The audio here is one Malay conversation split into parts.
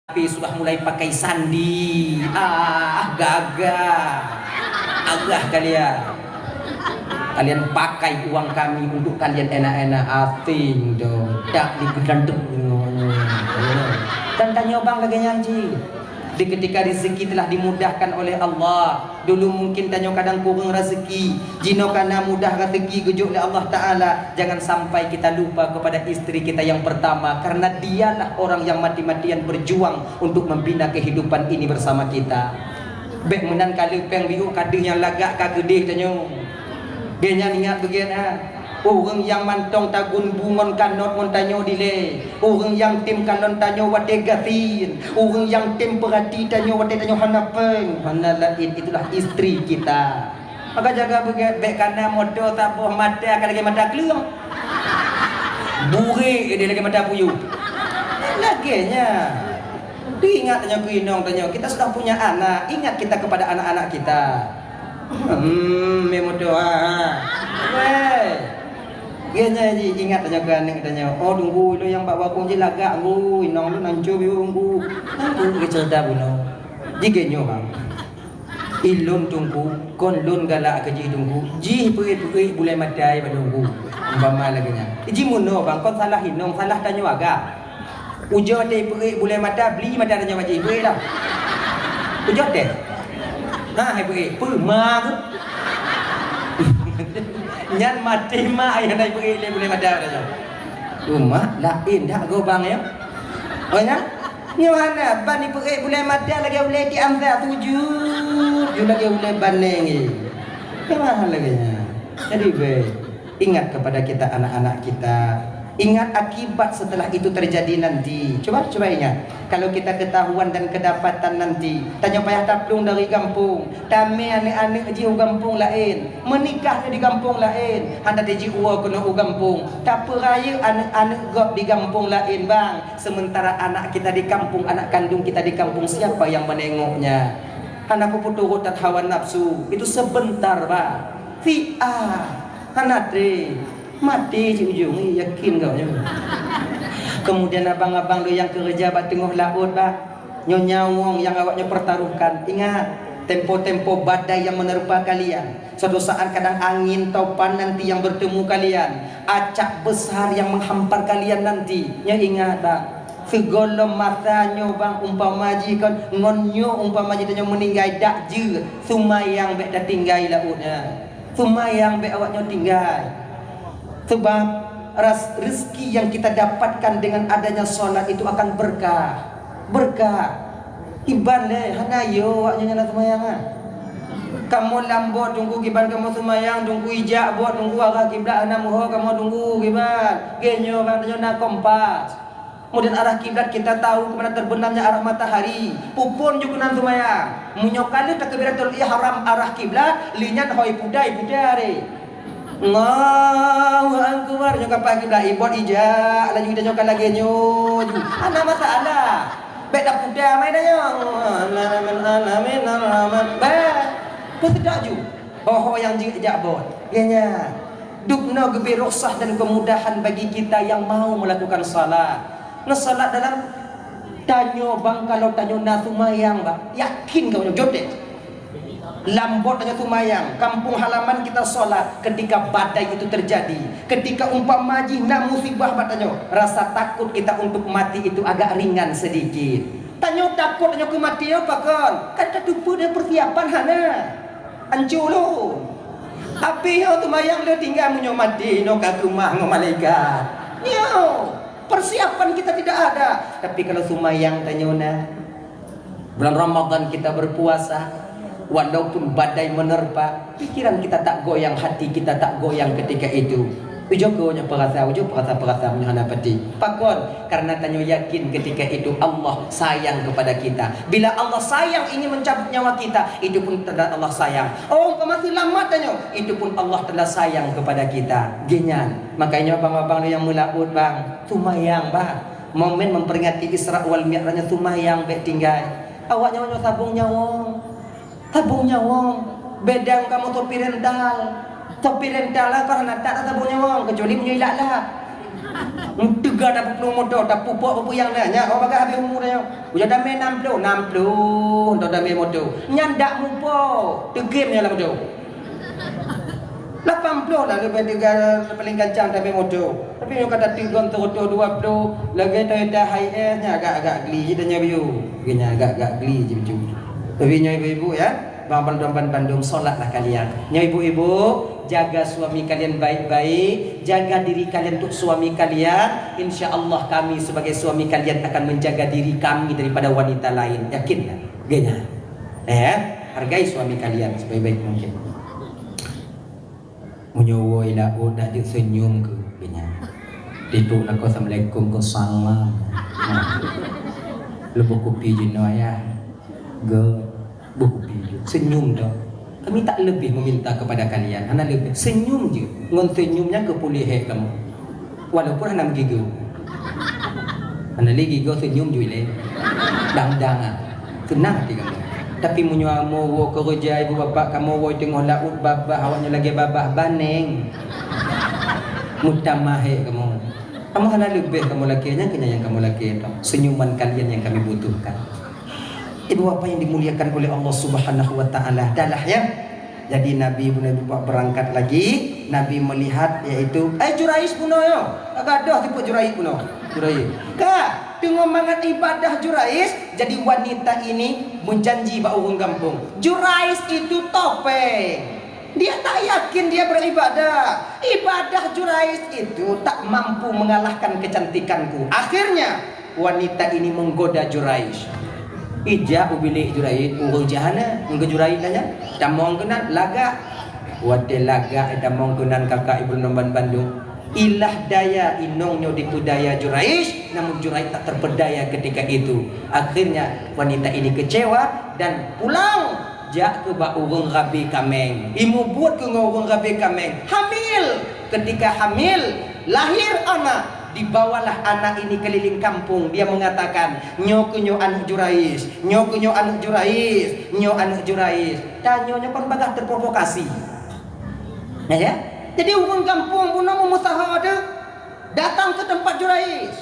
Tapi sudah mulai pakai sandi. Gagah. Agah kalian. Kalian pakai uang kami untuk kalian enak-enak asing dong. Tak digedandung. Dan tanya bang lagi nyanyi. Di ketika rezeki telah dimudahkan oleh Allah, dulu mungkin tanya kadang kurang rezeki, jino kana mudah rezeki gujuk oleh Allah Ta'ala. Jangan sampai kita lupa kepada istri kita yang pertama, karena dialah orang yang mati-matian berjuang untuk membina kehidupan ini bersama kita. Bek menan kali peng biu kadenya lagak ka gede tanya. Genya ingat begini. Orang yang mantong tagun bungon kanot montanyo dile. Orang yang tim kalon tanyo wate gatin. Orang yang tim perhati tanyo wate tanyo hanapeng. Hanalain itulah istri kita. Maka jaga bek kana modo tabuh mata akan lagi mata keluang. Buri dia lagi mata puyuh. Laginya. Ingat tanyo kuinong tanyo, kita sudah punya anak. Ingat kita kepada anak-anak kita. Memodo Weh. Genya ji ingat tanya ganing tanya. Oh tunggu lo yang bawa kunci lagak lu, inong lu nancu biu tunggu. Ke cerita buno. Ji genyo bang. Ilun tunggu, kon lun galak ke ji tunggu. Ji pui boleh madai pada tunggu. Umpama lagi nya. Ji muno bang, kon salah inong, salah tanya agak. Ujo deh pui boleh mata beli mata tanya maji pui dah. Ujo deh. Hai pui mah. Nyan mati mak ayah naik pergi le boleh madar dah. Rumah lain dah go bang ya. Oh ya? Ni mana ban ni pergi boleh madar lagi boleh diambil 7. Ju lagi boleh banding ni. Kemana lagi nya? Jadi ingat kepada kita anak-anak kita. Ingat akibat setelah itu terjadi nanti. Coba ingat. Kalau kita ketahuan dan kedapatan nanti, tanya payah taplung dari kampung, tame anak-anak ji kampung lain, menikahnya di kampung lain, handa ji uwa kena kampung. Tak peraya anak-anak gop di kampung lain bang. Sementara anak kita di kampung, anak kandung kita di kampung, siapa yang menengoknya? Anak putu tak hawa nafsu. Itu sebentar bang. Anak mati di ujung ni, yakin kau nya. Kemudian abang-abang lu yang kerja bat tengah laut bah, nyonya wong yang awaknya pertaruhkan. Ingat tempo-tempo badai yang menerpa kalian. Suatu saat kadang angin topan nanti yang bertemu kalian, acak besar yang menghampar kalian nanti. Nya ingat bah, segala masanya bang umpama ji kan ngonyo umpama ji tanya meninggal dak je sumayang bek dah tinggal lautnya. Sumayang bek awaknya tinggal. Sebab rezeki yang kita dapatkan dengan adanya solat itu akan berkah. Iban le hanayo waknya nak semayang ah. Kamu lambot tunggu giban kamu semayang, tunggu ijak buat tunggu arah kiblat ana muho kamu tunggu giban. Genyo katanya nak kompas. Kemudian arah kiblat kita tahu kemana terbenamnya arah matahari. Pupun juga nan semayang. Munyokale takbiratul ihram arah kiblat, linyan hoi pudai. Allahu akbar nyoka pagi dah ibot ija lagi kita nyoka lagi nyu ana masalah bek dak puda mai dah nyo alamin betul ju boho yang jak bot genya dukna gebi rukhsah dan kemudahan bagi kita yang mau melakukan salat ngesalat dalam tanyo bang kalau tanyo na sumayang bang yakin kau jodet lambot dengan sumayang, kampung halaman kita solat ketika badai itu terjadi, ketika umpama ji nak musibah batanya, rasa takut kita untuk mati itu agak ringan sedikit. Tanya takut tanya kematian apa kan? Kata tupu dia persiapan hana. Ancu lo. Api yo sumayang dia tinggal munyo mati no ka rumah ngo malaikat. Yo, persiapan kita tidak ada. Tapi kalau sumayang tanya na bulan Ramadan kita berpuasa, walaupun badai menerpa, pikiran kita tak goyang, hati kita tak goyang ketika itu. Ujo perasa menyana peti. Pakon karena tanyo yakin ketika itu Allah sayang kepada kita. Bila Allah sayang ingin mencabut nyawa kita, itu pun tanda Allah sayang. Oh, masih lama tanyo, itu pun Allah telah sayang kepada kita. Genyan. Makanya abang-abang yang melaut bang, sumayang bang. Momen memperingati Isra wal Mi'rajnya sumayang bek tinggal. Awaknya nyo sabung nyawong. Tabungnya wong bedang kamu topi rental lah karena tak tabungnya wong kecuali punya ilak lah untuk Juga dah perlu modal, dah pupuk yang nanya. Oh bagai habis umur dia. Udah dah main 60, untuk dah main modal. Nyandak mupo, tegimnya lah modal. 80 lah lebih tiga paling kencang dah main modal. Tapi yang kata 3 terus 20 lagi Toyota Hiace-nya agak-agak geli jadinya biu. Gini agak-agak geli je biu. Tapi nyoy ibu ya, bang Bandung solatlah kalian. Nyoy ibu-ibu, jaga suami kalian baik-baik, jaga diri kalian untuk suami kalian. Insya Allah kami sebagai suami kalian akan menjaga diri kami daripada wanita lain. Yakin kan? Gini. Hargai suami kalian sebaik-baik mungkin. Menyowo ila udah disenyum ke gini. Itu nak assalamualaikum ke salam. Lebih kopi jenuh ya. Buku senyum dah. Kami tak lebih meminta kepada kalian. Hanya lebih senyum je. Ngon senyumnya ke pulih kamu. Walaupun hanya gigau. Hanya lagi gigau senyum je le. Dang-dang tenang hati kamu. Tapi menyuamu kerja ibu bapa kamu tengok laut babah awaknya lagi babah baneng. Mutamahe kamu. Kamu hanya lebih kamu lakinya kena yang kamu laki itu. Senyuman kalian yang kami butuhkan. Ibu apa yang dimuliakan oleh Allah Subhanahu wa taala adalah ya. Jadi Nabi berangkat lagi, Nabi melihat yaitu Jurais puno yo. Agadoh tipe Jurais puno. Jurais. Ka, tengok mangat ibadah Jurais, jadi wanita ini menjanji ba orang kampung. Jurais itu topeng. Dia tak yakin dia beribadah. Ibadah Jurais itu tak mampu mengalahkan kecantikanku. Akhirnya wanita ini menggoda Jurais. Ija ubili jurai urang jahana ngge jurai tanya damong kenan laga wate laga damong kenan kakak ibu nomban Bandung ilah daya inongnya dipudaya jurais namun jurai tak terpedaya ketika itu. Akhirnya wanita ini kecewa dan pulang jak ke ba urang rabi kameng imu buat ke urang rabi kameng hamil. Ketika hamil lahir anak, dibawalah anak ini keliling kampung. Dia mengatakan nyo anak Jurais, nyo anak Jurais, nyo anak Jurais. Dan nyonya pun bagah terprovokasi. Nah ya, jadi orang kampung pun mau usaha ada datang ke tempat Jurais,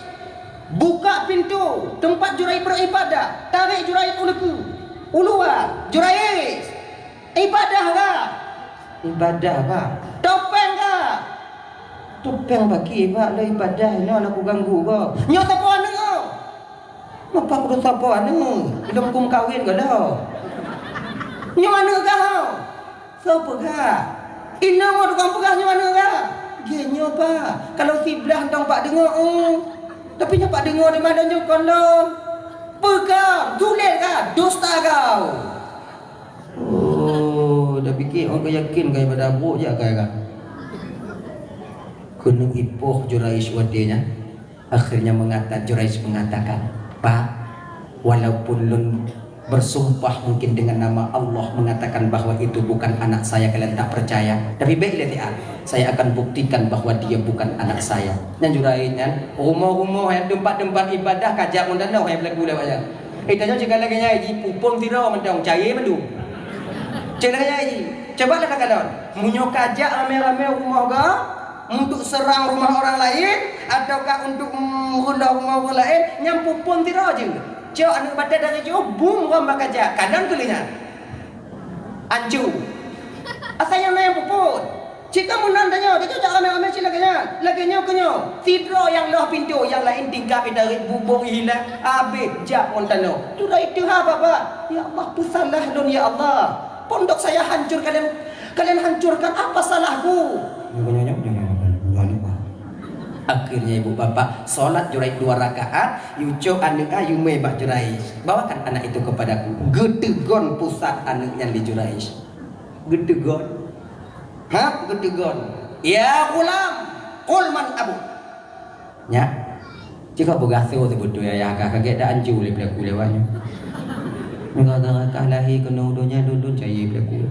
buka pintu tempat Jurais beribadah, tarik Jurais ulua Jurais ibadah kah? Ibadah kah? Topeng kah? Topeng bagi pak lah ibadah ni aku ganggu kau. Nyo siapa anu kau? Apa aku siapa anu? Belum kum kawin kau dah. Nyo anu kau? Siapa kah? Ina mau tukang pegah nyo anu kah? Genyo pak. Kalau siblah dong pak dengar. Tapi nyo pak dengar di mana nyo kono? Pegah, tulis kah? Dusta kau. Oh, dah fikir orang yakin kau ibadah buruk je kau. Gunung ipoh Jurais wadenya. Akhirnya Jurais mengatakan, Pak, walaupun lun bersumpah mungkin dengan nama Allah mengatakan bahwa itu bukan anak saya, kalian tak percaya, tapi baik lihat, saya akan buktikan bahwa dia bukan anak saya. Dan Jurais kan rumah-rumah yang tempat-tempat ibadah kajak mundana yang berlaku lewat aja. Tanya jika lagi nyaji pupung tira mendong cair mendu. Cek lagi nyaji. Coba lah kalian. Munyo kajak rame-rame rumah ga untuk serang rumah orang lain ataukah untuk mengunda rumah orang lain nyampu pun tidak je. Cok anak badan dari jauh bum rumah kaca kadang kulinya anju asalnya yang puput jika menandanya dia tak ramai-ramai silakannya laginya kenyo tidro yang loh pintu yang lain tingkap dari bubur hilang habis jak montano tu dah itu ha bapa ya Allah tu salah lun ya Allah pondok saya hancur kalian hancurkan apa salahku. Akhirnya ibu bapak solat Jurais 2 rakaat, yuco anak ayu mebak Jurais. Bawakan anak itu kepadaku. Gedegon pusat anaknya di Jurais. Gedegon. Hah? Gedegon. Ya gulam, kulman abu. Ya. Jika begaso sebetulnya ya kakak dah anju oleh pelaku lewatnya. Mengatakan lahi kena udonya dulu cahaya pelaku.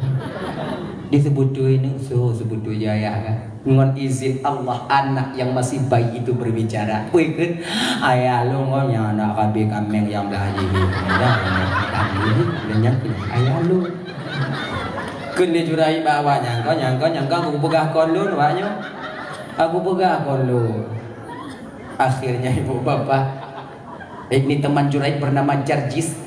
Disebutnya so sebetulnya ya kan. Dengan izin Allah anak yang masih bayi itu berbicara. Wih kan, ayah lu ngomongnya anak kabe kameng yang belajar ini. Banyak ayah lu. Kun dia Jurais bawa nyangka aku pegah kon lu, namanya. Aku pegah kon lu. Akhirnya ibu bapak, ini teman Jurais bernama Jarjis.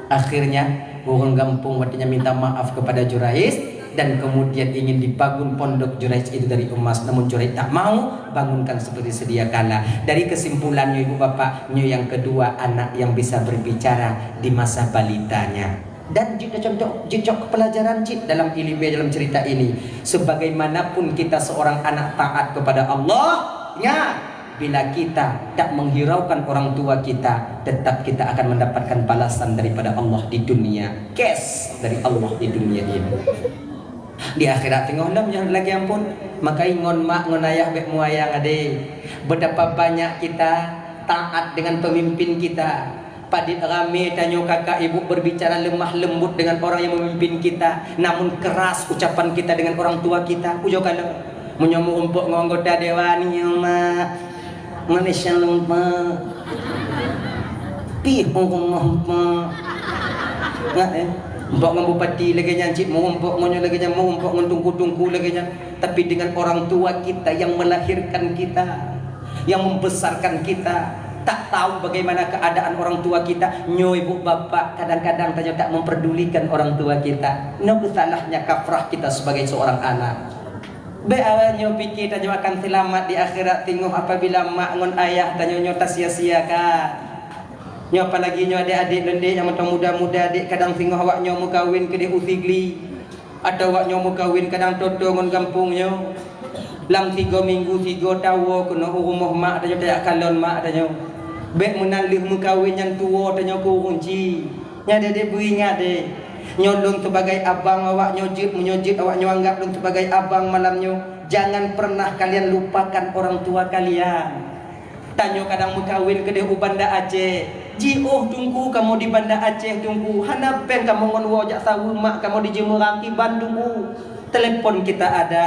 Akhirnya orang kampung waktunya minta maaf kepada Jurais, dan kemudian ingin dibangun pondok Jurais itu dari emas. Namun Jurais tak mau bangunkan seperti sedia kala. Dari kesimpulannya ibu bapak, yang kedua anak yang bisa berbicara di masa balitanya. Dan juga contoh jejak pelajaran dalam ilmu, dalam cerita ini, sebagaimanapun kita seorang anak taat kepada Allah, ingat, bila kita tak menghiraukan orang tua kita, tetap kita akan mendapatkan balasan daripada Allah di dunia, cash dari Allah di dunia ini. Di akhirat tengok dah jangan lagi ampun. Maka ngon mak ngon ayah bek muayang ade, betapa banyak kita taat dengan pemimpin kita. Padit rame tanyo kakak ibu berbicara lemah lembut dengan orang yang memimpin kita, namun keras ucapan kita dengan orang tua kita. Ujo kalau menyomu umpuk nganggota dewan ni mak Malaysia lupa pi ngomong ngat mbok ngambupati lagi nyancit mau umpuk ngonyo lagi nya mau umpuk ngetungku-tungku lagi nya. Tapi dengan orang tua kita yang melahirkan kita, yang membesarkan kita, tak tahu bagaimana keadaan orang tua kita. Nyo ibu bapak kadang-kadang tanya tak memperdulikan orang tua kita. No salahnya kafrah kita sebagai seorang anak. Be awalnya pikir tanyo akan selamat di akhirat, tengok apabila mak ngon ayah tanyo nyo tak sia-siakan. Nyo apalagi nyo adik-adik lendek yang macam muda-muda adik kadang tengok awak nyo mau kawin ke dia usigli, atau awak nyo mau kawin kadang toto ngon kampung nyo. Lam 3 minggu 3 tahun kena rumah mak tanyo tak kalon mak tanyo. Bek menalih mukawin yang tua tanya ku kunci. Nya dede beringat deh. Nyolong sebagai abang awak nyojit menyojit awak nyanggap dong sebagai abang malamnya. Jangan pernah kalian lupakan orang tua kalian. Tanyo kadang mukawin ke dia Banda Aceh. Ji tunggu kamu di Banda Aceh tunggu. Hana pen kamu ngon wajak sawu mak kamu di Jemeraki Bandung. Telepon kita ada.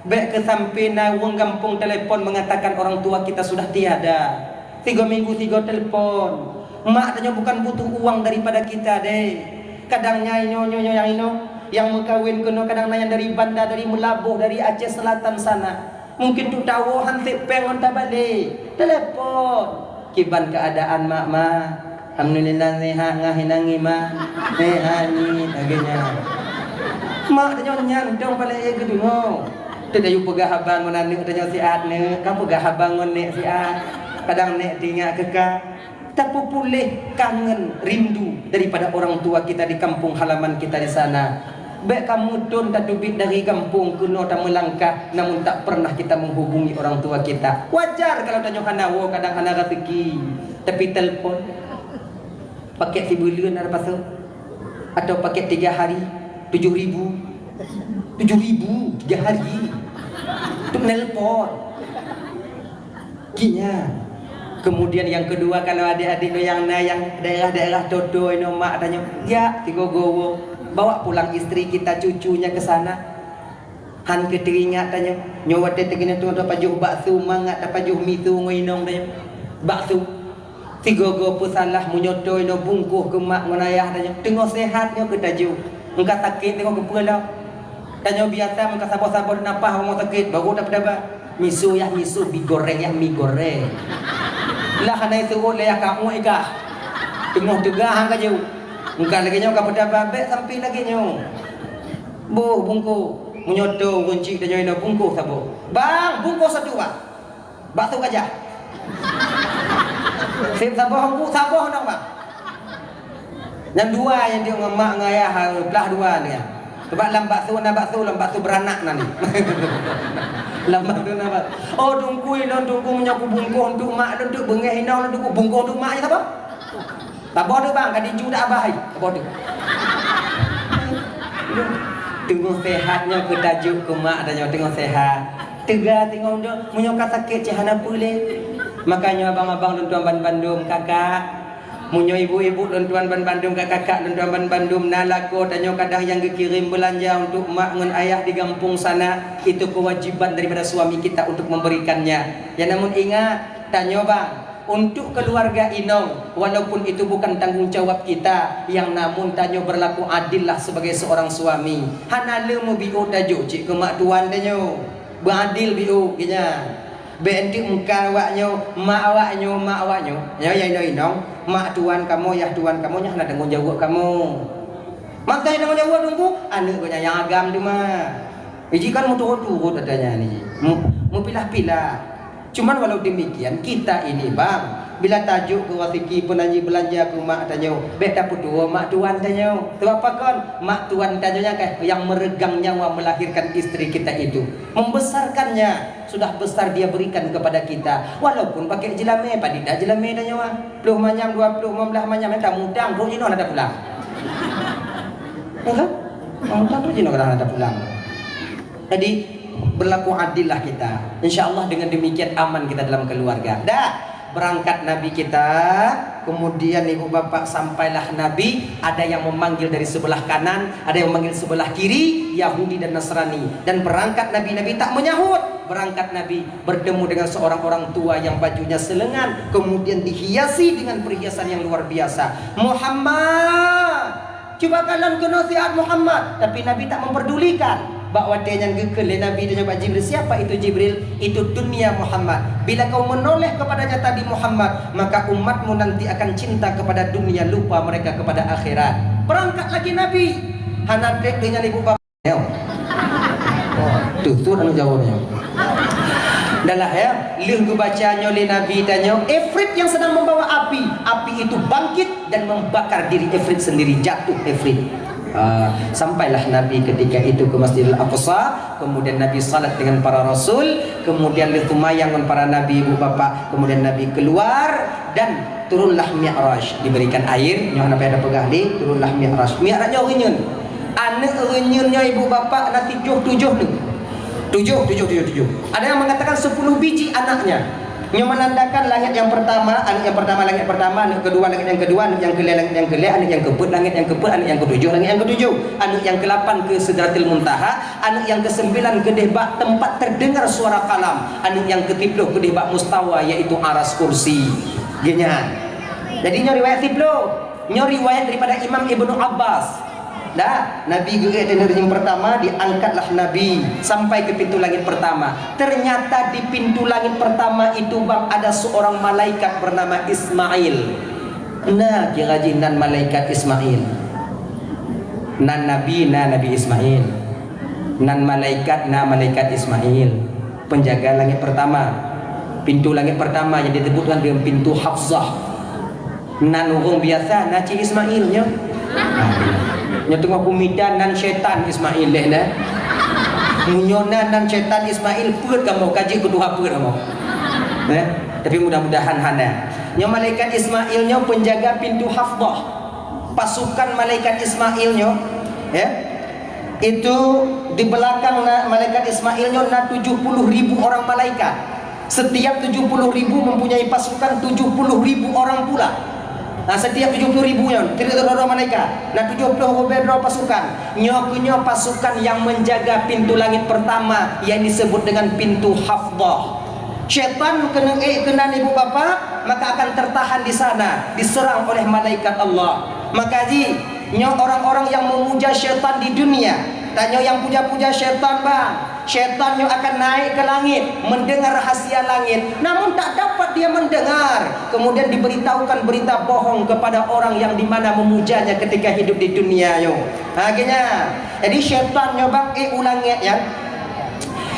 Bek ke sampina wong kampung telepon mengatakan orang tua kita sudah tiada. 3 minggu 3 telepon. Mak tanya bukan butuh uang daripada kita deh. Kadangnya nyonya yang yang mengkawin kena kadang yang dari Banda, dari Melabuh, dari Aceh Selatan sana. Mungkin tu tahu hansip pengon tak balik. Telepon. Kiban keadaan mak alhamdulillah sehat ngahinangi mak. Ni agaknya. Mak tanya nyantong balik ke dulu. Tu dah pegah abang ngonan tanya si Adne, kamu pegah abang ngonek si Ad. Kadang nek tinggal kekal, tak pulih kangen rindu daripada orang tua kita di kampung halaman kita di sana. Baik kamu tun tak dubit dari kampung kuno tak melangkah, namun tak pernah kita menghubungi orang tua kita. Wajar kalau tanya hanawo kadang hana rezeki, tapi telefon paket 1 bulan ada pasal, atau paket 3 hari 7.000 3 hari untuk nelpon kinya. Kemudian yang kedua, kalau adik-adik yang daerah-daerah Dodo ini mak tanya, ya tigo gowo bawa pulang istri kita cucunya ke sana. Han ke teringat tanya, nyawat tegene tu ada pajuh bakso mangat ada pajuh mitu ngoinong tanya. Bakso tigo go salah munyoto ino bungkuh ke mak ngonayah tanya. Tengok sehatnya ke taju. Engkau sakit tengok kepala. Tanya biasa engkau sabar-sabar napah mau sakit baru dapat apa? Misu digoreng ya mie goreng. Lah kana itu oleh kamu ika. Tengok tegah hang kaju. Engkau lagi nyo ka pada babek sampai lagi nyo. Bu bungku menyoto kunci dan nyo bungku sabo. Bang, bungku satu bang. Bakso gajah. Sip sabo dong bang. Yang dua yang dia ngemak ngayah belah dua ni. Sebab lam bakso beranak nani. Lambat tu nampak. Oh tunggu menyaku bungkuh untuk mak untuk bengeh inau untuk bungkuh untuk mak apa? Tak boleh bang, kadi juda abah. Tak boleh. Tunggu sehatnya ke tajuk ke mak dan tengok sehat. Tegak tengok dia menyokat sakit cahana boleh. Makanya abang-abang dan tuan Bandung kakak munyo ibu-ibu dan tuan Bandung kakak dan tuan Bandung nalako tanya kadang yang dikirim belanja untuk mak dengan ayah di kampung sana, itu kewajiban daripada suami kita untuk memberikannya. Ya namun ingat tanya bang, untuk keluarga inong walaupun itu bukan tanggung jawab kita, yang namun tanya berlaku adillah sebagai seorang suami. Hanale mu biu tajuk cik ke mak tuan tanya beradil biu kenya. Benti muka awaknyo, mak awaknyo, ya inong, mak tuan kamu, ya tuan kamu, nya nak tanggung jawab kamu. Mak tanya tanggung jawab tunggu, anak gue yang agam tu mah. Iji kan mau turut adanya ni, mau pilah-pilah. Cuman walau demikian kita ini bang, bila tajuk ke wasiki penanji belanja ke mak tanyo, beta putua mak tuan tanyo. Tu apa kan? Mak tuan tanyonya kan yang meregang nyawa melahirkan istri kita itu, membesarkannya. Sudah besar dia berikan kepada kita. Walaupun pakai jelame, padida jelame tanyo ah. 10 manyam 20 15 manyam entah mudang, bro jino ada pulang. Enggak? Mudang bro jino ada pulang. Jadi berlaku adil lah kita. Insya Allah dengan demikian aman kita dalam keluarga. Dah. Berangkat Nabi kita, kemudian ibu bapak sampailah Nabi, ada yang memanggil dari sebelah kanan, ada yang memanggil sebelah kiri, Yahudi dan Nasrani. Dan berangkat Nabi tak menyahut. Berangkat Nabi bertemu dengan seorang orang tua yang bajunya selengan, kemudian dihiasi dengan perhiasan yang luar biasa. Muhammad, coba kalian ke nasihat Muhammad. Tapi Nabi tak memperdulikan. Bahwa dia yang gekele Nabi dan Pak Jibril. Siapa itu Jibril? Itu dunia Muhammad. Bila kau menoleh kepadanya tadi Muhammad, maka umatmu nanti akan cinta kepada dunia, lupa mereka kepada akhirat. Berangkat lagi Nabi. Hanadrek dengan ibu bapak. Tuh anu jawabnya. Dalah ya, lih bacanya oleh Nabi tanya, Ifrit yang sedang membawa api. Api itu bangkit dan membakar diri Ifrit sendiri, jatuh Ifrit. Sampailah Nabi ketika itu ke Masjidil Aqsa, kemudian Nabi salat dengan para rasul, kemudian litumayang dengan para nabi ibu bapak, kemudian Nabi keluar dan turunlah Mi'raj, diberikan air, nyoh apa ada pegah di, turunlah Mi'raj. Mi'rajnya renyun, anak renyunnya ibu bapak nanti tujuh. Ada yang mengatakan 10 biji anaknya. Yang menandakan langit yang pertama, langit yang pertama, langit kedua, langit yang kedua, langit yang kelima, langit yang kelima, langit yang keempat, langit yang keempat, langit yang ketujuh, langit yang ketujuh, langit yang ke-8 ke Sidratil Muntaha, langit yang ke-9 ke dehbak tempat terdengar suara kalam, langit yang ke-10 ke dehbak mustawa yaitu aras kursi. Ginian. Jadi nyori riwayat 10, nyori riwayat daripada Imam Ibnu Abbas. Dah, Nabi gerak dari yang pertama, diangkatlah Nabi sampai ke pintu langit pertama. Ternyata di pintu langit pertama itu bang ada seorang malaikat bernama Ismail. Nah, kira nan malaikat Ismail. Nan Nabi Ismail. Nan malaikat Ismail. Penjaga langit pertama. Pintu langit pertama yang disebutkan dengan pintu Hafsah. Nan orang biasa, naci Ismailnya. Yang tengah kumidan nan syaitan Ismail leh dah. Munyonan nan syaitan Ismail perut kamu kaji kedua perut kamu. Tapi mudah-mudahan hana. Yang malaikat Ismailnya penjaga pintu Hafdah. Pasukan malaikat Ismailnya itu di belakang malaikat Ismailnya na 70.000 orang malaikat. Setiap 70.000 mempunyai pasukan 70.000 orang pula. Nah, setiap 70.000 nya tidak ada malaikat. Nah 70 berapa pasukan? Nyokunya pasukan yang menjaga pintu langit pertama yang disebut dengan pintu Hafdah. Syaitan kena ibu bapak, maka akan tertahan di sana, diserang oleh malaikat Allah. Maka orang-orang yang memuja syaitan di dunia, tanya yang puja-puja syaitan bang. Syaitannya akan naik ke langit, mendengar rahasia langit, namun tak dapat dia mendengar. Kemudian diberitahukan berita bohong kepada orang yang dimana memujanya ketika hidup di dunia yo. Akhirnya, jadi syaitannya bang ulangnya ya.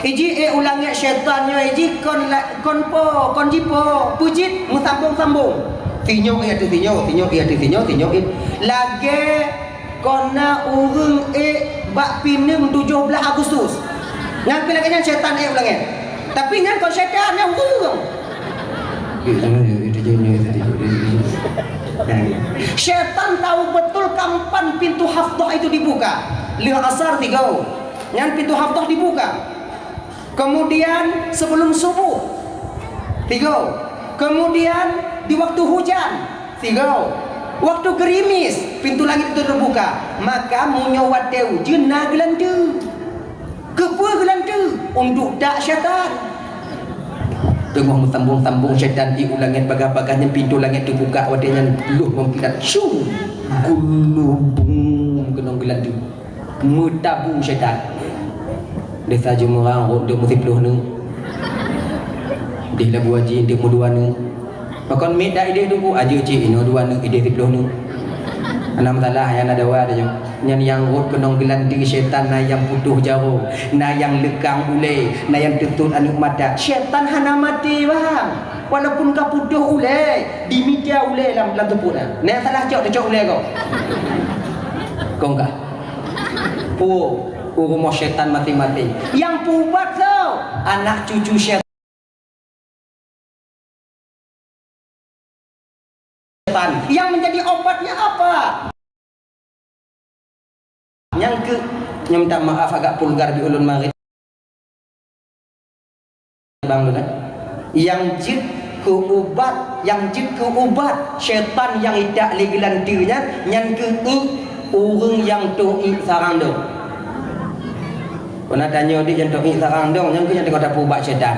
Iji ulangnya syaitannya iji kon jipo pujit musambung-sambung. Tinyo lagi kona urung bak pinem 17 Agustus. Ngambil lagi yang syaitan ulangnya. Tapi yang kon syaitan yang urung. Syaitan tahu betul kapan pintu Hafdah itu dibuka. Lihat asar 3. Yang pintu Hafdah dibuka. Kemudian sebelum subuh 3. Kemudian di waktu hujan 3. Waktu gerimis pintu langit itu terbuka. Maka munyawat teu jenah gelandu. Kepua gelandu untuk dak syaitan. Tengah mentambung-tambung syaitan di ulangit bagah-bagahnya pintu langit dibuka wadanya luh mempilat syum gulubung kenong gelandu mutabung syaitan. Dia saja merang dia mesti peluh nu. Dia lah buat jin dia mu dua nu. Makon mit dak ide tu aja cik ino dua nu ide 10 nu. Ana masalah yang ada wa dia. Yang yang rot kenong gelanti syaitan na yang putuh jauh, na yang lekang ule, na yang tutut anu mata. Syaitan hana mati bang. Walaupun kau putuh ule, dimitia ule dalam tubuh na. Nek salah cok ule kau. Kau enggak. Rumah syaitan mati-mati. Yang pubat tau, anak cucu syaitan. Yang menjadi obatnya apa? Yang minta maaf agak pulgar di ulun marit. Bang lu kan? Yang jid ke ubat, syaitan yang tidak legelantinya, yang ke orang yang tu'i sarang dong. Kena tanya dia yang tu'i sarang dong, yang ke yang tengok dapat ubat syaitan.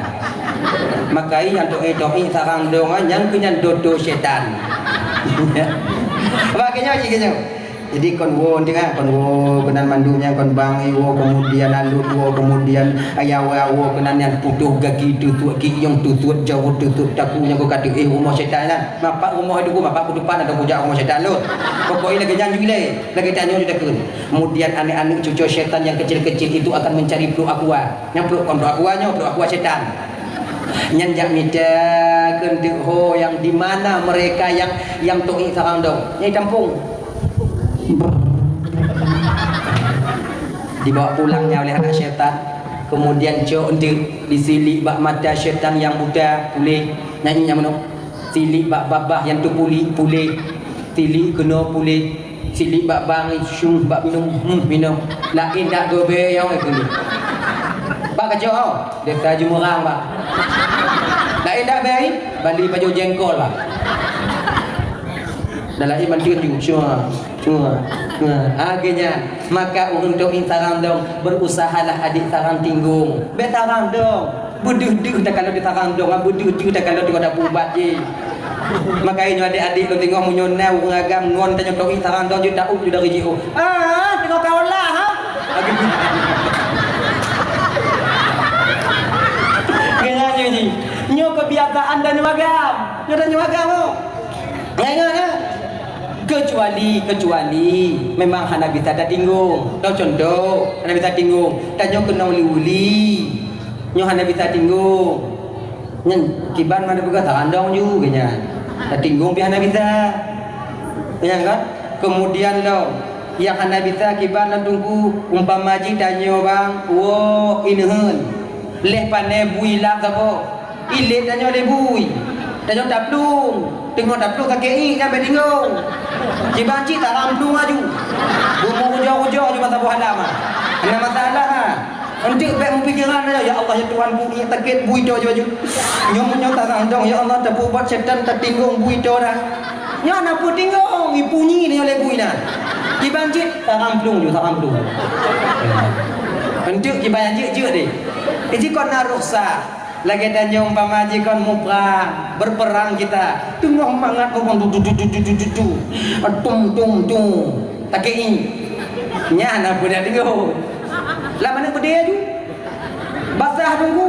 Makai yang tu'i sarang dong, yang ke yang dodo syaitan. Makanya gini. Jadi kon wo dengan kon wo kenan mandunya kon bang wo kemudian alut wo kemudian ayawa wo kenan yang putuh gagi tutut ki yang tutut jauh tutut takunya ko kata rumah syaitan kan mapak rumah itu ko mapak depan ada bujak rumah syaitan lut pokoknya lagi janji gile lagi tanya dia kun kemudian anak-anak cucu syaitan yang kecil-kecil itu akan mencari peluk aqua yang peluk kon aquanya peluk aqua syaitan nyanjak mida kendek ho yang di mana mereka yang tu'i sarang dong nyai campung dibawa pulangnya oleh anak syaitan kemudian jauh untuk disilik bak mata syaitan yang muda pulih nyanyi yang mana silik bak babah yang tu pulih silik kena pulih silik bak bang syung bak minum lain tak gobe yang itu bak kacau oh dia tajuk murang bak lain tak baik balik baju jengkol bak dalam iman dia cuma akhirnya maka untuk sarang dong berusahalah adik sarang tinggung betarang dong buduh-duh tak kalau ditarang dong buduh-duh tak kalau dia ada bubat je maka ini adik-adik lo tengok munyonau ngagam ngon tanya tok sarang dong juta dari jiu tengok kau lah ha kenanya ni nyo kebiasaan dan nyuagam nyo kecuali memang hana bisa tinggung tau contoh hana bisa tinggung tanya kena uli nyo hana bisa tinggung nyen kiban mana buka tarandong juga nya tinggung pi hana bisa ya kan kemudian lo yang hana bisa kiban lan tunggu umpama ji tanya bang wo inheun leh pane bui lak sabo ile tanya le bui tanya taplung tengok taplung kakei kan bedingong cibanci tak ramplung aju bumbu hujau-hujau aju masa buah lama ada masalah ha nanti baik mempikiran aja ya Allah ya Tuhan bui takit bui do aju nyom tak randong ya Allah tak buat setan tak tinggung bui do dah nya nak pu tinggung ipunyi ni oleh bui dah cibanci tak ramplung ju tak ramplung nanti cibanci je deh ini kau nak rusak lagi tanya umpama jikon muprang berperang kita tunggu semangat ngomong tung takei nya na budak tengok lah mana pedih tu basah tunggu